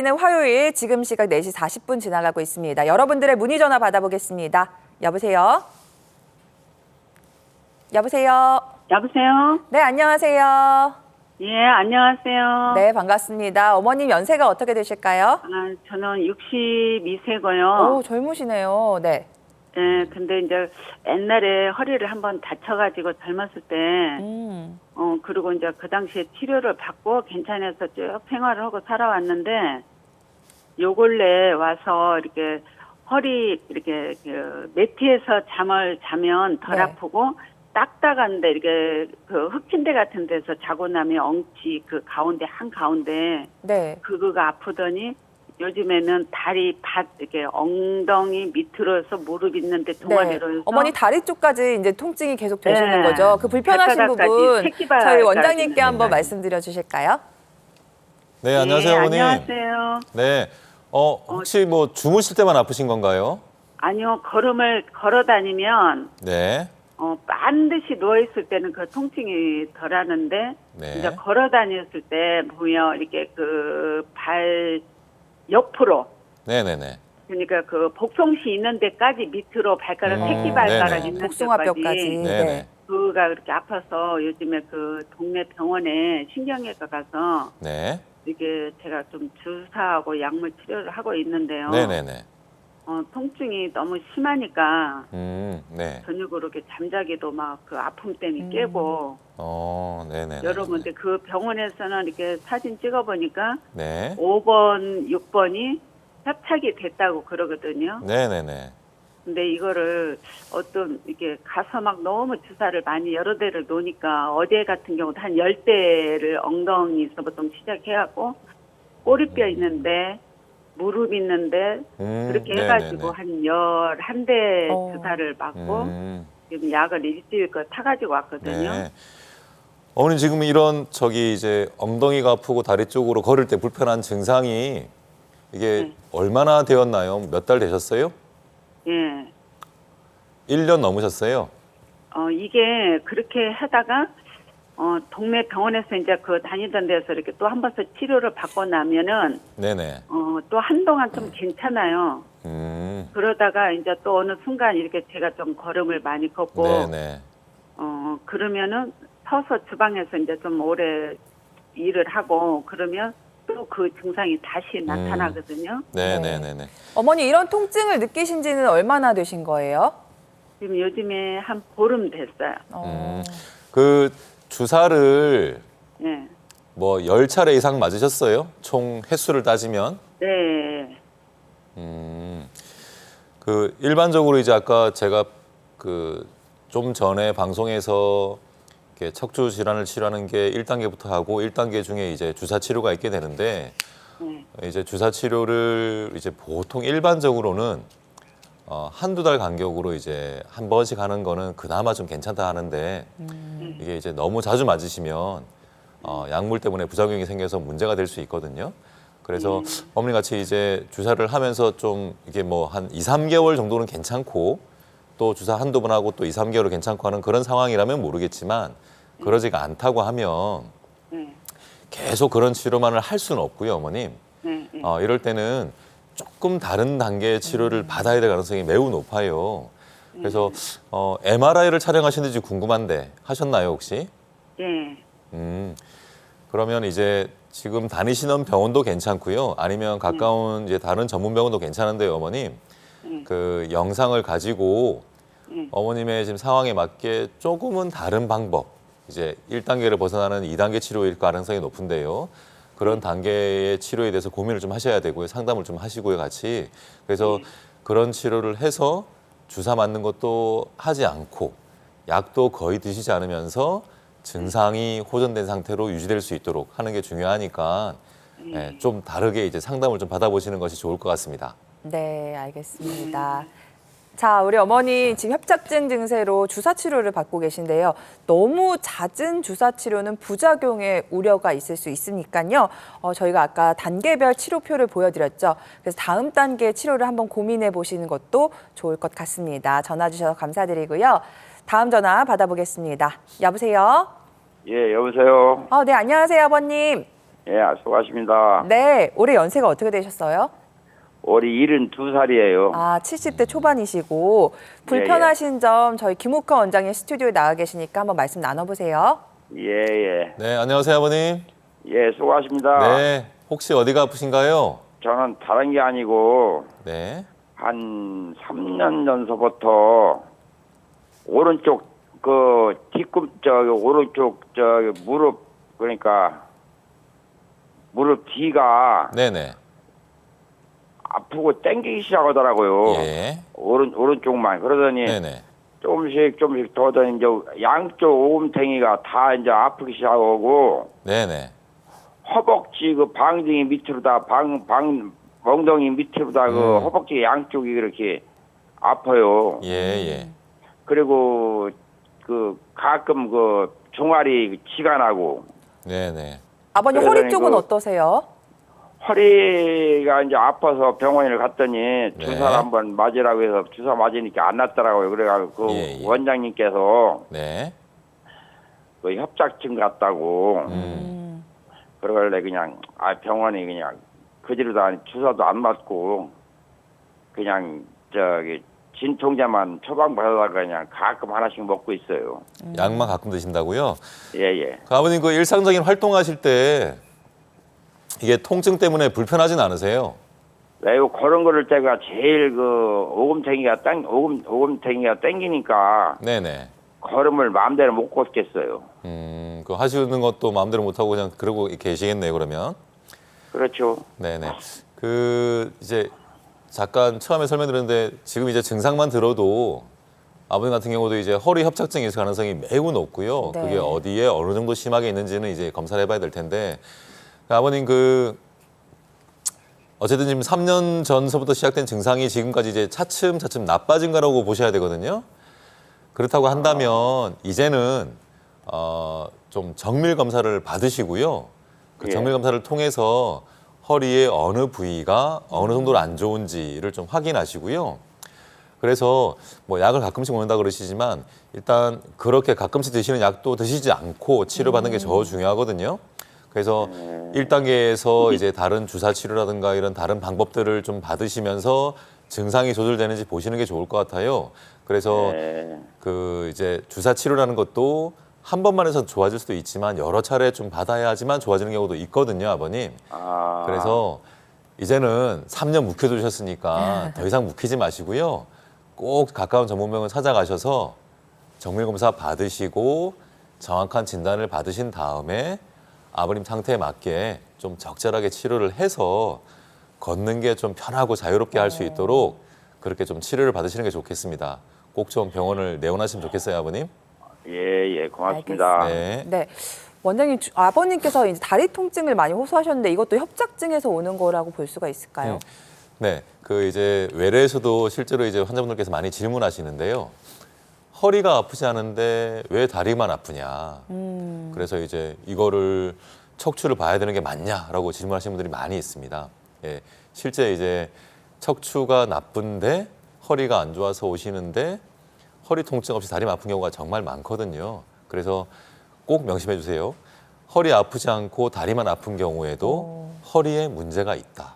있는 화요일 지금 시각 4시 40분 지나가고 있습니다. 여러분들의 문의 전화 받아보겠습니다. 여보세요? 여보세요? 여보세요? 네, 안녕하세요. 예, 안녕하세요. 네, 반갑습니다. 어머님 연세가 어떻게 되실까요? 아, 저는 62세고요. 오, 젊으시네요. 네. 예, 근데 이제 옛날에 허리를 한번 다쳐가지고 젊었을 때, 그리고 이제 그 당시에 치료를 받고 괜찮아서 쭉 생활을 하고 살아왔는데, 요 근래 와서 이렇게 허리, 이렇게 그 매트에서 잠을 자면 덜 네. 아프고, 딱딱한데 이렇게 그 흑침대 같은 데서 자고 나면 엉치 그 가운데 한가운데 네. 그거가 아프더니 요즘에는 다리 밭 이렇게 엉덩이 밑으로서 무릎 있는데 동아리로 해서 어머니 다리 쪽까지 이제 통증이 계속 되시는 네. 거죠? 그 불편하신 발바닥까지, 부분 새끼발까지. 저희 원장님께 한번 네. 말씀드려 주실까요? 네, 안녕하세요, 어머니. 안녕하세요. 네, 혹시 뭐 주무실 때만 아프신 건가요? 아니요, 걸음을 걸어 다니면 네, 반드시 누워 있을 때는 그 통증이 덜하는데 네. 이제 걸어 다녔을 때 보면 이렇게 그 발 옆으로 네네네. 그러니까 그 복송시 있는 데까지 밑으로 발가락 새끼 발가락 네네. 있는 복숭아뼈까지. 데까지 네네. 네. 그가 그렇게 아파서 요즘에 그 동네 병원에 신경외과 가서 네, 이게 제가 좀 주사하고 약물 치료를 하고 있는데요. 네네네. 통증이 너무 심하니까 네. 저녁으로 이렇게 잠자기도 막 그 아픔 때문에 깨고 네네네. 여러분 그 병원에서는 이렇게 사진 찍어보니까 네, 5번, 6번이 협착이 됐다고 그러거든요. 네네네. 근데 이거를 어떤 이게 가서 막 너무 주사를 많이 여러 대를 놓으니까 어제 같은 경우도 한 10대를 엉덩이에서부터 시작해갖고 꼬리뼈 있는데 무릎 있는데 그렇게 해가지고 한 11대 주사를 맞고 지금 약을 일주일껏 타가지고 왔거든요. 네. 어머니 지금 이런 이제 엉덩이가 아프고 다리 쪽으로 걸을 때 불편한 증상이 이게 네. 얼마나 되었나요? 몇 달 되셨어요? 예. 1년 넘으셨어요? 이게 그렇게 하다가 동네 병원에서 이제 그 다니던 데서 이렇게 또 한 번씩 치료를 받고 나면은 네네. 또 한동안 좀 괜찮아요. 그러다가 이제 또 어느 순간 이렇게 제가 좀 걸음을 많이 걷고 네네. 그러면은 서서 주방에서 이제 좀 오래 일을 하고 그러면 또 그 증상이 다시 나타나거든요. 네네네네. 어머니 이런 통증을 느끼신 지는 얼마나 되신 거예요? 지금 요즘에 한 보름 됐어요. 그 주사를 네. 뭐 10차례 이상 맞으셨어요? 총 횟수를 따지면? 네. 그 일반적으로 이제 아까 제가 그 좀 전에 방송에서 이렇게 척추 질환을 치료하는 게 1단계부터 하고 1단계 중에 이제 주사 치료가 있게 되는데 네. 이제 주사 치료를 이제 보통 일반적으로는 한두 달 간격으로 이제 한 번씩 하는 거는 그나마 좀 괜찮다 하는데 이게 이제 너무 자주 맞으시면 약물 때문에 부작용이 생겨서 문제가 될 수 있거든요. 그래서 어머니 같이 이제 주사를 하면서 좀 이게 뭐 한 2, 3개월 정도는 괜찮고 또 주사 한두 번 하고 또 2, 3개월 괜찮고 하는 그런 상황이라면 모르겠지만 그러지가 않다고 하면 네. 계속 그런 치료만을 할 수는 없고요, 어머님. 네. 네. 이럴 때는 조금 다른 단계의 치료를 받아야 될 가능성이 매우 높아요. 그래서 MRI를 촬영하시는지 궁금한데 하셨나요, 혹시? 네. 그러면 이제 지금 다니시는 병원도 괜찮고요. 아니면 가까운 이제 다른 전문 병원도 괜찮은데요, 어머님. 그 영상을 가지고 어머님의 지금 상황에 맞게 조금은 다른 방법, 이제 1단계를 벗어나는 2단계 치료일 가능성이 높은데요. 그런 단계의 치료에 대해서 고민을 좀 하셔야 되고요. 상담을 좀 하시고요, 같이. 그래서 그런 치료를 해서 주사 맞는 것도 하지 않고 약도 거의 드시지 않으면서 증상이 호전된 상태로 유지될 수 있도록 하는 게 중요하니까 좀 다르게 이제 상담을 좀 받아보시는 것이 좋을 것 같습니다. 네, 알겠습니다. 자, 우리 어머니 지금 협착증 증세로 주사 치료를 받고 계신데요. 너무 잦은 주사 치료는 부작용의 우려가 있을 수 있으니까요. 저희가 아까 단계별 치료표를 보여드렸죠. 그래서 다음 단계 치료를 한번 고민해 보시는 것도 좋을 것 같습니다. 전화 주셔서 감사드리고요. 다음 전화 받아보겠습니다. 여보세요? 예, 여보세요. 네, 안녕하세요, 아버님. 예, 수고하십니다. 네, 올해 연세가 어떻게 되셨어요? 올해 72살이에요. 아, 70대 초반이시고 불편하신 점 저희 김욱헌 원장님 스튜디오에 나와 계시니까 한번 말씀 나눠보세요. 예, 예. 네, 안녕하세요, 아버님. 예, 수고하십니다. 네, 혹시 어디가 아프신가요? 저는 다른 게 아니고, 네, 한 3년 전서부터, 오른쪽, 오른쪽, 무릎, 그러니까, 무릎 뒤가 네네. 아프고 땡기기 시작하더라고요. 예, 오른쪽만. 그러더니, 네네. 조금씩 더더니 이제 양쪽 오금탱이가 다 이제 아프기 시작하고, 네네. 허벅지 그 방등이 밑으로다 엉덩이 밑으로다 그 허벅지 양쪽이 이렇게 아파요. 예, 예. 그리고 그 가끔 그 종아리 치가 나고 네네. 아버님 그러더니 허리 쪽은 어떠세요? 허리가 이제 아파서 병원을 갔더니 주사를 한번 맞으라고 해서 주사 맞으니까 안 났더라고요. 그래가지고 그 예, 예. 원장님께서 네. 그 협착증 같다고 그러길래 그냥 병원에 그냥 그지로다 주사도 안 맞고 그냥 진통제만 처방받아다가 그냥 가끔 하나씩 먹고 있어요. 약만 가끔 드신다고요? 예예. 그 아버님 그 일상적인 활동하실 때 이게 통증 때문에 불편하진 않으세요? 내가 걸음 걸을 때가 제일 그 오금탱이가 땡기니까 네네. 걸음을 마음대로 못 걷겠어요. 그 하시는 것도 마음대로 못 하고 그냥 그러고 계시겠네요, 그러면. 그렇죠. 네네. 그 이제 잠깐 처음에 설명드렸는데 지금 이제 증상만 들어도 아버님 같은 경우도 이제 허리 협착증이 있을 가능성이 매우 높고요. 네. 그게 어디에 어느 정도 심하게 있는지는 이제 검사를 해봐야 될 텐데 아버님 그 어쨌든 지금 3년 전서부터 시작된 증상이 지금까지 이제 차츰 나빠진 거라고 보셔야 되거든요. 그렇다고 한다면 이제는 좀 정밀 검사를 받으시고요. 그 예. 정밀 검사를 통해서 허리의 어느 부위가 어느 정도로 안 좋은지를 좀 확인하시고요. 그래서 뭐 약을 가끔씩 먹는다 그러시지만 일단 그렇게 가끔씩 드시는 약도 드시지 않고 치료받는 게 더 중요하거든요. 그래서 1단계에서 이제 다른 주사 치료라든가 이런 다른 방법들을 좀 받으시면서 증상이 조절되는지 보시는 게 좋을 것 같아요. 그래서 그 이제 주사 치료라는 것도 한 번만 해서 좋아질 수도 있지만 여러 차례 좀 받아야지만 좋아지는 경우도 있거든요, 아버님. 그래서 이제는 3년 묵혀두셨으니까 더 이상 묵히지 마시고요. 꼭 가까운 전문병원 찾아가셔서 정밀검사 받으시고 정확한 진단을 받으신 다음에 아버님 상태에 맞게 좀 적절하게 치료를 해서 걷는 게 좀 편하고 자유롭게 할 수 있도록 그렇게 좀 치료를 받으시는 게 좋겠습니다. 꼭 좀 병원을 내원하시면 좋겠어요, 아버님. 예, 고맙습니다. 네. 네. 원장님, 아버님께서 이제 다리 통증을 많이 호소하셨는데 이것도 협착증에서 오는 거라고 볼 수가 있을까요? 네, 그 이제 외래에서도 실제로 이제 환자분들께서 많이 질문하시는데요. 허리가 아프지 않은데 왜 다리만 아프냐. 그래서 이제 이거를 척추를 봐야 되는 게 맞냐라고 질문하시는 분들이 많이 있습니다. 예, 실제 이제 척추가 나쁜데 허리가 안 좋아서 오시는데 허리 통증 없이 다리만 아픈 경우가 정말 많거든요. 그래서 꼭 명심해 주세요. 허리 아프지 않고 다리만 아픈 경우에도 허리에 문제가 있다.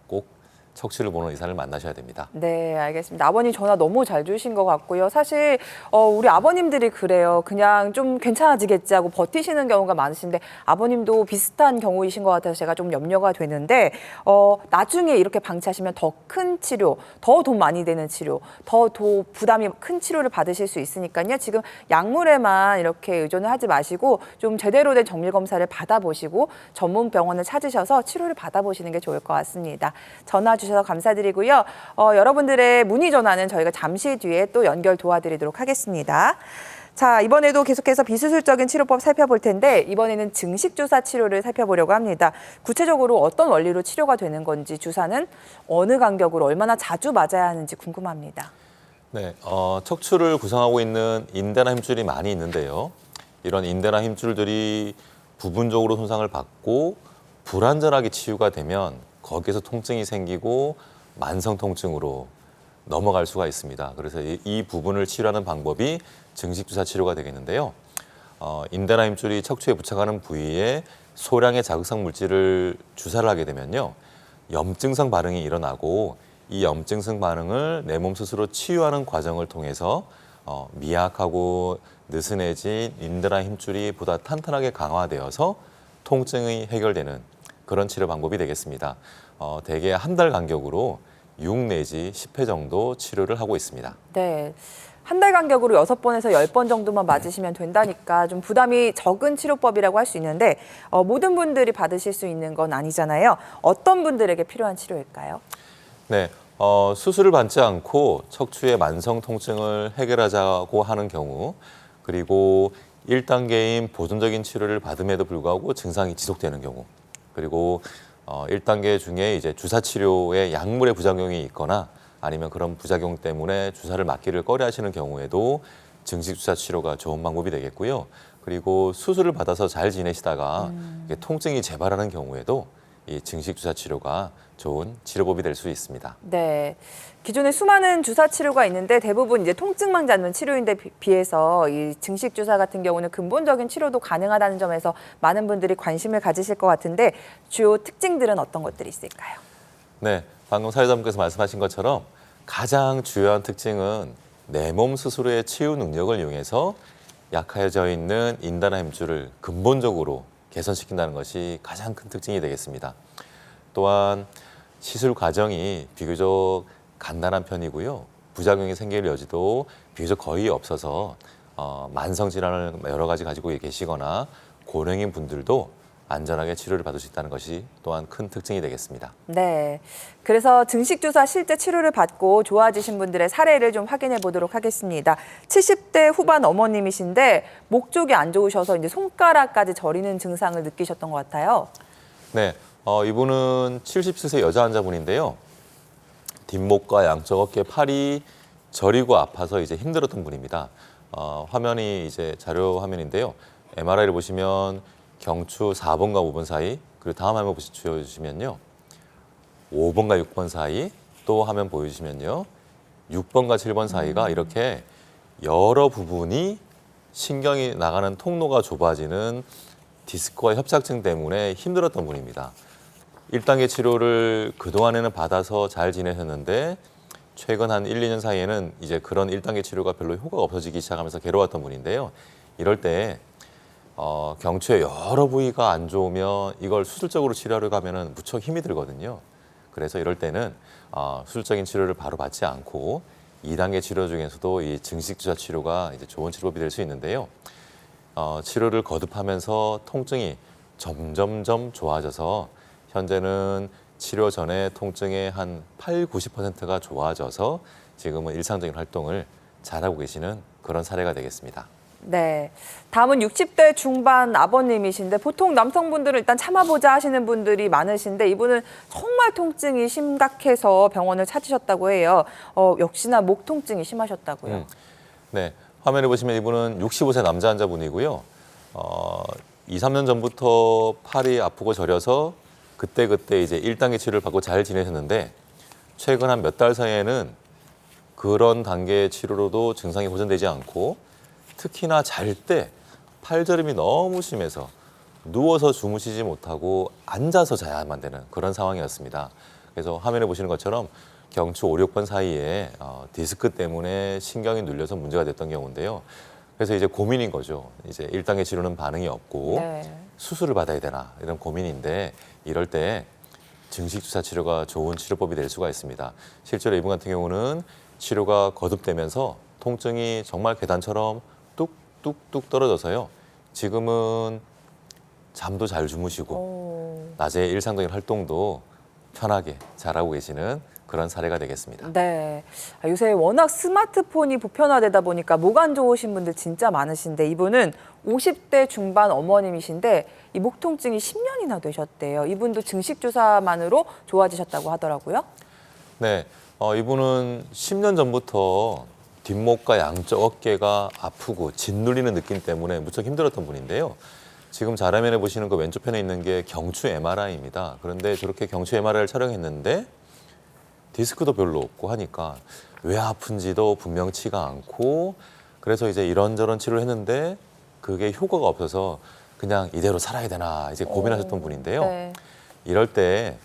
꼭 척추를 보는 의사를 만나셔야 됩니다. 네, 알겠습니다. 아버님 전화 너무 잘 주신 것 같고요. 사실 우리 아버님들이 그래요. 그냥 좀 괜찮아지겠지 하고 버티시는 경우가 많으신데 아버님도 비슷한 경우이신 것 같아서 제가 좀 염려가 되는데 나중에 이렇게 방치하시면 더 큰 치료, 더 돈 많이 되는 치료, 더 부담이 큰 치료를 받으실 수 있으니까요. 지금 약물에만 이렇게 의존을 하지 마시고 좀 제대로 된 정밀 검사를 받아보시고 전문 병원을 찾으셔서 치료를 받아보시는 게 좋을 것 같습니다. 전화 주셔서 감사드리고요. 여러분들의 문의 전화는 저희가 잠시 뒤에 또 연결 도와드리도록 하겠습니다. 자, 이번에도 계속해서 비수술적인 치료법 살펴볼 텐데 이번에는 증식주사 치료를 살펴보려고 합니다. 구체적으로 어떤 원리로 치료가 되는 건지 주사는 어느 간격으로 얼마나 자주 맞아야 하는지 궁금합니다. 네, 척추를 구성하고 있는 인대나 힘줄이 많이 있는데요. 이런 인대나 힘줄들이 부분적으로 손상을 받고 불안전하게 치유가 되면 거기에서 통증이 생기고 만성 통증으로 넘어갈 수가 있습니다. 그래서 이 부분을 치료하는 방법이 증식주사 치료가 되겠는데요. 인대나 힘줄이 척추에 부착하는 부위에 소량의 자극성 물질을 주사를 하게 되면요. 염증성 반응이 일어나고 이 염증성 반응을 내 몸 스스로 치유하는 과정을 통해서 미약하고 느슨해진 인대나 힘줄이 보다 탄탄하게 강화되어서 통증이 해결되는 그런 치료 방법이 되겠습니다. 대개 한 달 간격으로 6 내지 10회 정도 치료를 하고 있습니다. 네. 한 달 간격으로 6번에서 10번 정도만 맞으시면 된다니까 좀 부담이 적은 치료법이라고 할 수 있는데 모든 분들이 받으실 수 있는 건 아니잖아요. 어떤 분들에게 필요한 치료일까요? 네, 수술을 받지 않고 척추의 만성 통증을 해결하자고 하는 경우, 그리고 1단계인 보존적인 치료를 받음에도 불구하고 증상이 지속되는 경우, 그리고 1단계 중에 이제 주사 치료에 약물의 부작용이 있거나 아니면 그런 부작용 때문에 주사를 맞기를 꺼려하시는 경우에도 증식 주사 치료가 좋은 방법이 되겠고요. 그리고 수술을 받아서 잘 지내시다가 이게 통증이 재발하는 경우에도 이 증식 주사 치료가 좋은 치료법이 될 수 있습니다. 네. 기존에 수많은 주사 치료가 있는데 대부분 이제 통증만 잡는 치료인데 비해서 이 증식 주사 같은 경우는 근본적인 치료도 가능하다는 점에서 많은 분들이 관심을 가지실 것 같은데 주요 특징들은 어떤 것들이 있을까요? 네, 방금 사회자분께서 말씀하신 것처럼 가장 주요한 특징은 내 몸 스스로의 치유 능력을 이용해서 약해져 있는 인대나 힘줄을 근본적으로 개선시킨다는 것이 가장 큰 특징이 되겠습니다. 또한 시술 과정이 비교적 간단한 편이고요. 부작용이 생길 여지도 비교적 거의 없어서 만성 질환을 여러 가지 가지고 계시거나 고령인 분들도 안전하게 치료를 받을 수 있다는 것이 또한 큰 특징이 되겠습니다. 네. 그래서 증식 주사 실제 치료를 받고 좋아지신 분들의 사례를 좀 확인해 보도록 하겠습니다. 70대 후반 어머님이신데 목 쪽이 안 좋으셔서 이제 손가락까지 저리는 증상을 느끼셨던 것 같아요. 네, 이분은 77세 여자 환자분인데요. 뒷목과 양쪽 어깨, 팔이 저리고 아파서 이제 힘들었던 분입니다. 화면이 이제 자료 화면인데요. MRI를 보시면 경추 4번과 5번 사이, 그리고 다음 화면 보여주시면요. 5번과 6번 사이, 또 화면 보여주시면요. 6번과 7번 사이가 이렇게 여러 부분이 신경이 나가는 통로가 좁아지는 디스크와 협착증 때문에 힘들었던 분입니다. 1단계 치료를 그동안에는 받아서 잘 지내셨는데 최근 한 1, 2년 사이에는 이제 그런 1단계 치료가 별로 효과가 없어지기 시작하면서 괴로웠던 분인데요. 이럴 때 경추의 여러 부위가 안 좋으면 이걸 수술적으로 치료하려고 하면은 무척 힘이 들거든요. 그래서 이럴 때는 수술적인 치료를 바로 받지 않고 2단계 치료 중에서도 이 증식 주사 치료가 이제 좋은 치료법이 될 수 있는데요. 치료를 거듭하면서 통증이 점점점 좋아져서 현재는 치료 전에 통증의 한 8, 90%가 좋아져서 지금은 일상적인 활동을 잘하고 계시는 그런 사례가 되겠습니다. 네. 다음은 60대 중반 아버님이신데 보통 남성분들은 일단 참아보자 하시는 분들이 많으신데 이분은 정말 통증이 심각해서 병원을 찾으셨다고 해요. 역시나 목 통증이 심하셨다고요. 네. 화면에 보시면 이분은 65세 남자 환자분이고요. 2, 3년 전부터 팔이 아프고 저려서 그때 이제 1단계 치료를 받고 잘 지내셨는데 최근 한 몇 달 사이에는 그런 단계의 치료로도 증상이 호전되지 않고 특히나 잘 때 팔저림이 너무 심해서 누워서 주무시지 못하고 앉아서 자야만 되는 그런 상황이었습니다. 그래서 화면에 보시는 것처럼 경추 5, 6번 사이에 디스크 때문에 신경이 눌려서 문제가 됐던 경우인데요. 그래서 이제 고민인 거죠. 이제 1단계 치료는 반응이 없고 네. 수술을 받아야 되나 이런 고민인데 이럴 때 증식 주사 치료가 좋은 치료법이 될 수가 있습니다. 실제로 이분 같은 경우는 치료가 거듭되면서 통증이 정말 계단처럼 뚝뚝뚝 떨어져서요. 지금은 잠도 잘 주무시고 낮에 일상적인 활동도 편하게 잘하고 계시는 그런 사례가 되겠습니다. 네. 요새 워낙 스마트폰이 보편화되다 보니까 목 안 좋으신 분들 진짜 많으신데 이분은 50대 중반 어머님이신데 이 목 통증이 10년이나 되셨대요. 이분도 증식 주사만으로 좋아지셨다고 하더라고요. 네, 이분은 10년 전부터 뒷목과 양쪽 어깨가 아프고 짓눌리는 느낌 때문에 무척 힘들었던 분인데요. 지금 자화면에 보시는 그 왼쪽 편에 있는 게 경추 MRI입니다. 그런데 저렇게 경추 MRI를 촬영했는데 디스크도 별로 없고 하니까 왜 아픈지도 분명치가 않고 그래서 이제 이런저런 치료를 했는데 그게 효과가 없어서 그냥 이대로 살아야 되나 이제 고민하셨던 분인데요. 네. 이럴 때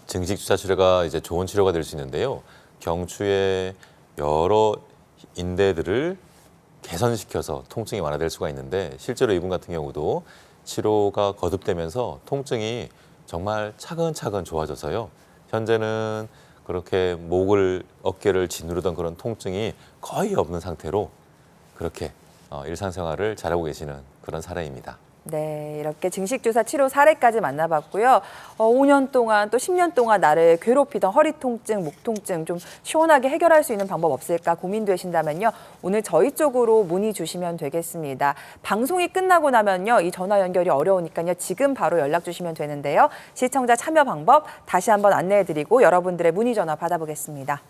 증식 주사 치료가 이제 좋은 치료가 될 수 있는데요. 경추의 여러 인대들을 개선시켜서 통증이 완화될 수가 있는데 실제로 이분 같은 경우도 치료가 거듭되면서 통증이 정말 차근차근 좋아져서요. 현재는 그렇게 목을 어깨를 짓누르던 그런 통증이 거의 없는 상태로 그렇게 일상생활을 잘하고 계시는 그런 사례입니다. 네, 이렇게 증식주사 치료 사례까지 만나봤고요. 5년 동안 또 10년 동안 나를 괴롭히던 허리 통증, 목 통증 좀 시원하게 해결할 수 있는 방법 없을까 고민되신다면요. 오늘 저희 쪽으로 문의 주시면 되겠습니다. 방송이 끝나고 나면요. 이 전화 연결이 어려우니까요. 지금 바로 연락 주시면 되는데요. 시청자 참여 방법 다시 한번 안내해드리고 여러분들의 문의 전화 받아보겠습니다.